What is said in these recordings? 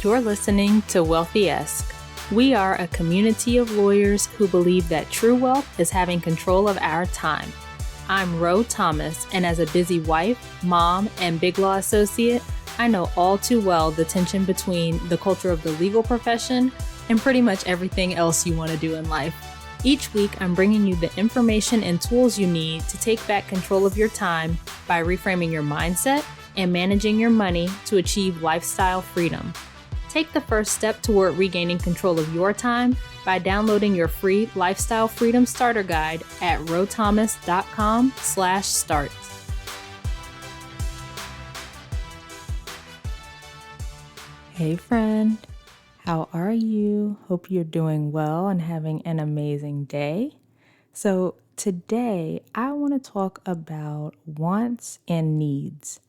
You're listening to Wealthy-esque. We are a community of lawyers who believe that true wealth is having control of our time. I'm Ro Thomas, and as a busy wife, mom, and big law associate, I know all too well the tension between the culture of the legal profession and pretty much everything else you want to do in life. Each week, I'm bringing you the information and tools you need to take back control of your time by reframing your mindset and managing your money to achieve lifestyle freedom. Take the first step toward regaining control of your time by downloading your free Lifestyle Freedom Starter Guide at rothomas.com/start. Hey friend, how are you? Hope you're doing well and having an amazing day. So today I want to talk about wants and needs.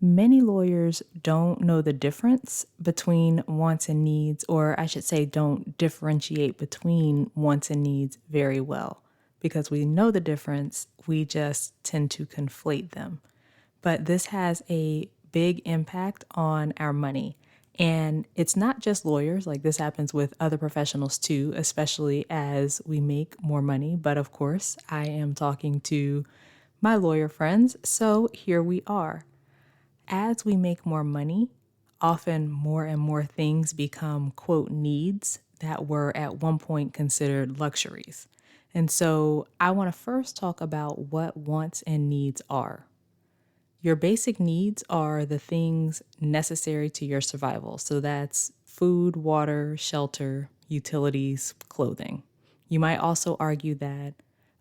Many lawyers don't know the difference between wants and needs, or I should say don't differentiate between wants and needs very well. Because we know the difference, we just tend to conflate them. But this has a big impact on our money. And it's not just lawyers, like this happens with other professionals too, especially as we make more money. But of course, I am talking to my lawyer friends, so here we are. As we make more money, often more and more things become, quote, needs that were at one point considered luxuries. And so I want to first talk about what wants and needs are. Your basic needs are the things necessary to your survival. So that's food, water, shelter, utilities, clothing. You might also argue that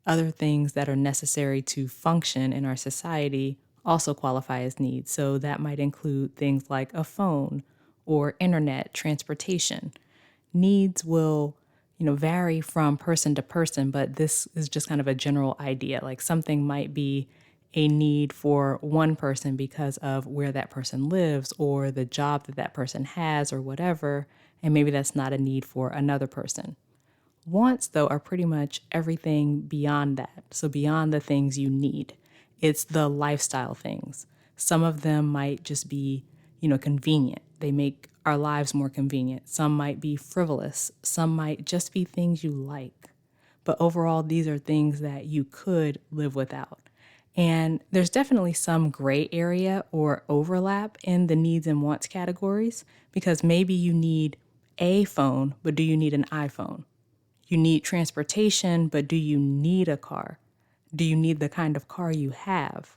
other things that are necessary to function in our society also qualify as needs. So that might include things like a phone or internet, transportation. Needs will, vary from person to person, but this is just kind of a general idea. Like something might be a need for one person because of where that person lives or the job that that person has or whatever, and maybe that's not a need for another person. Wants, though, are pretty much everything beyond that. So beyond the things you need. It's the lifestyle things. Some of them might just be, convenient. They make our lives more convenient. Some might be frivolous. Some might just be things you like. But overall, these are things that you could live without. And there's definitely some gray area or overlap in the needs and wants categories because maybe you need a phone, but do you need an iPhone? You need transportation, but do you need a car? Do you need the kind of car you have?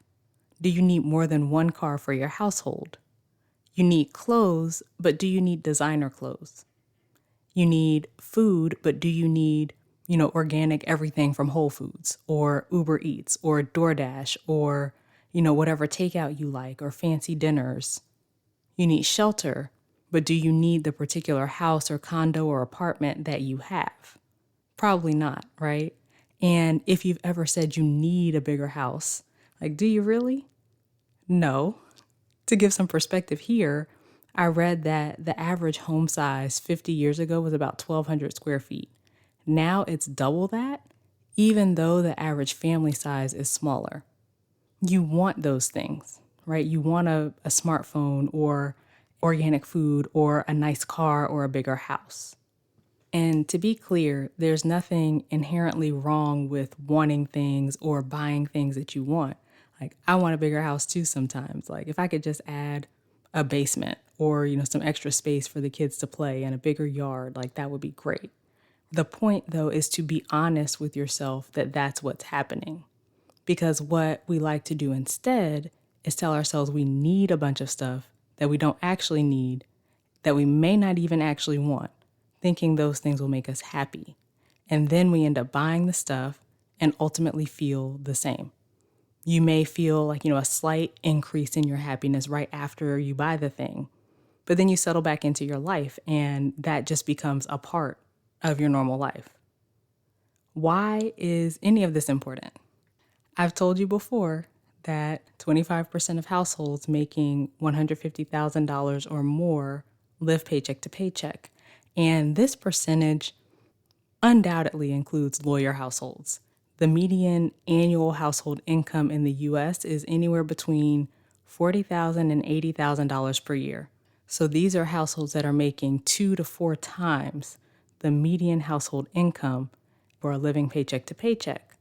Do you need more than one car for your household? You need clothes, but do you need designer clothes? You need food, but do you need, organic everything from Whole Foods or Uber Eats or DoorDash or, whatever takeout you like or fancy dinners? You need shelter, but do you need the particular house or condo or apartment that you have? Probably not, right? And if you've ever said you need a bigger house, like, do you really? No. To give some perspective here, I read that the average home size 50 years ago was about 1,200 square feet. Now it's double that, even though the average family size is smaller. You want those things, right? You want a smartphone or organic food or a nice car or a bigger house. And to be clear, there's nothing inherently wrong with wanting things or buying things that you want. Like, I want a bigger house too sometimes. Like, if I could just add a basement or, some extra space for the kids to play and a bigger yard, like that would be great. The point, though, is to be honest with yourself that that's what's happening. Because what we like to do instead is tell ourselves we need a bunch of stuff that we don't actually need, that we may not even actually want, thinking those things will make us happy. And then we end up buying the stuff and ultimately feel the same. You may feel like, a slight increase in your happiness right after you buy the thing, but then you settle back into your life and that just becomes a part of your normal life. Why is any of this important? I've told you before that 25% of households making $150,000 or more live paycheck to paycheck. And this percentage undoubtedly includes lawyer households. The median annual household income in the U.S. is anywhere between $40,000 and $80,000 per year. So these are households that are making 2 to 4 times the median household income for a living paycheck to paycheck.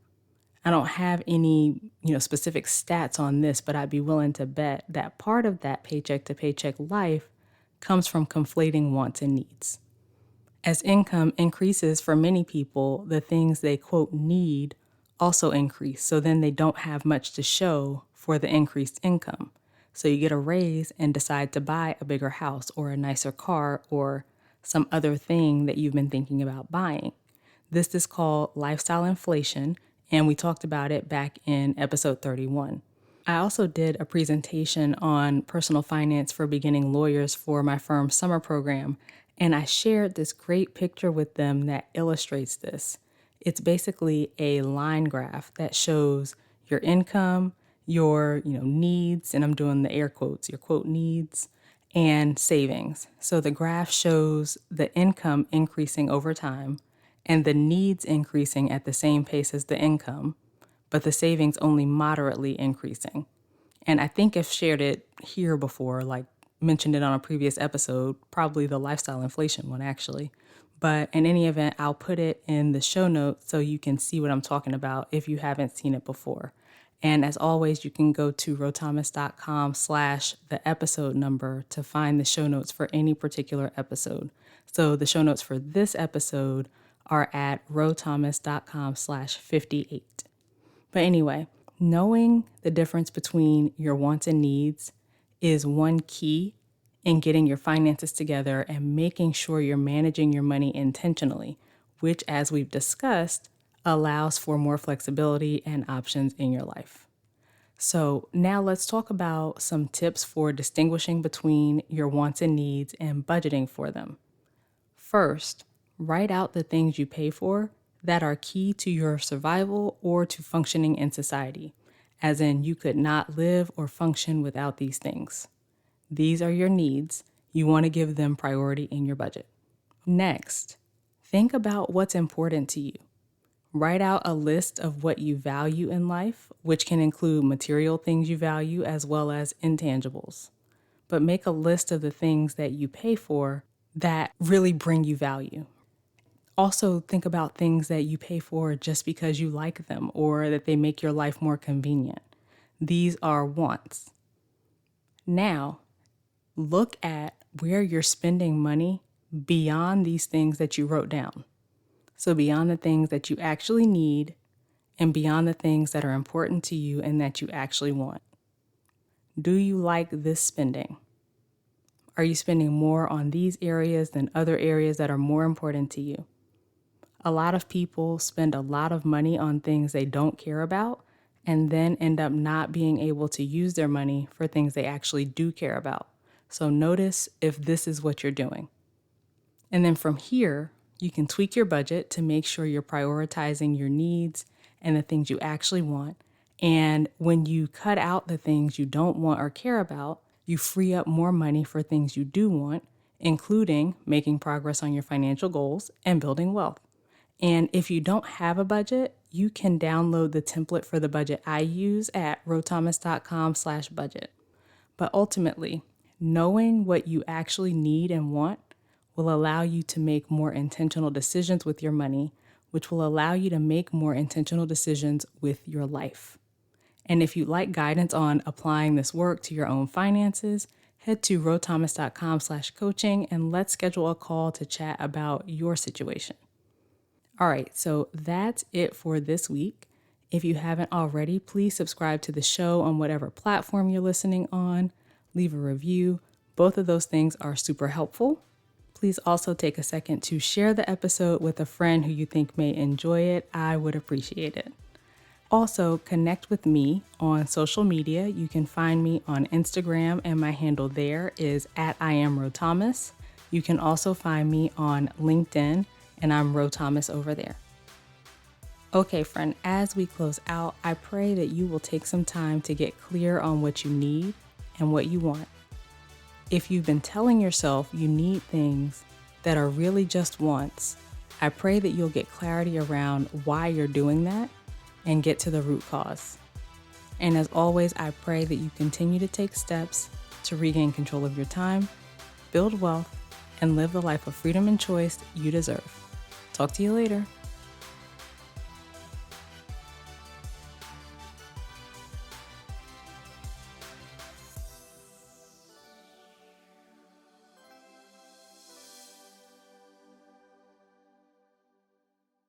I don't have any, specific stats on this, but I'd be willing to bet that part of that paycheck to paycheck life comes from conflating wants and needs. As income increases for many people, the things they quote need also increase. So then they don't have much to show for the increased income. So you get a raise and decide to buy a bigger house or a nicer car or some other thing that you've been thinking about buying. This is called lifestyle inflation, and we talked about it back in episode 31. I also did a presentation on personal finance for beginning lawyers for my firm's summer program, and I shared this great picture with them that illustrates this. It's basically a line graph that shows your income, your needs, and I'm doing the air quotes, your quote needs, and savings. So the graph shows the income increasing over time and the needs increasing at the same pace as the income, but the savings only moderately increasing. And I think I've shared it here before, like mentioned it on a previous episode, probably the lifestyle inflation one actually. But in any event, I'll put it in the show notes so you can see what I'm talking about if you haven't seen it before. And as always, you can go to rothomas.com/the episode number to find the show notes for any particular episode. So the show notes for this episode are at rothomas.com/58. But anyway, knowing the difference between your wants and needs is one key in getting your finances together and making sure you're managing your money intentionally, which, as we've discussed, allows for more flexibility and options in your life. So now let's talk about some tips for distinguishing between your wants and needs and budgeting for them. First, write out the things you pay for that are key to your survival or to functioning in society, as in you could not live or function without these things. These are your needs. You want to give them priority in your budget. Next, think about what's important to you. Write out a list of what you value in life, which can include material things you value as well as intangibles. But make a list of the things that you pay for that really bring you value. Also, think about things that you pay for just because you like them or that they make your life more convenient. These are wants. Now, look at where you're spending money beyond these things that you wrote down. So beyond the things that you actually need and beyond the things that are important to you and that you actually want. Do you like this spending? Are you spending more on these areas than other areas that are more important to you? A lot of people spend a lot of money on things they don't care about and then end up not being able to use their money for things they actually do care about. So notice if this is what you're doing. And then from here, you can tweak your budget to make sure you're prioritizing your needs and the things you actually want. And when you cut out the things you don't want or care about, you free up more money for things you do want, including making progress on your financial goals and building wealth. And if you don't have a budget, you can download the template for the budget I use at rothomas.com/budget. But ultimately, knowing what you actually need and want will allow you to make more intentional decisions with your money, which will allow you to make more intentional decisions with your life. And if you'd like guidance on applying this work to your own finances, head to rothomas.com/coaching and let's schedule a call to chat about your situation. All right, so that's it for this week. If you haven't already, please subscribe to the show on whatever platform you're listening on. Leave a review. Both of those things are super helpful. Please also take a second to share the episode with a friend who you think may enjoy it. I would appreciate it. Also, connect with me on social media. You can find me on Instagram, and my handle there is @IamRoThomas. You can also find me on LinkedIn, and I'm Ro Thomas over there. Okay, friend, as we close out, I pray that you will take some time to get clear on what you need and what you want. If you've been telling yourself you need things that are really just wants, I pray that you'll get clarity around why you're doing that and get to the root cause. And as always, I pray that you continue to take steps to regain control of your time build wealth, and live the life of freedom and choice you deserve. Talk to you later.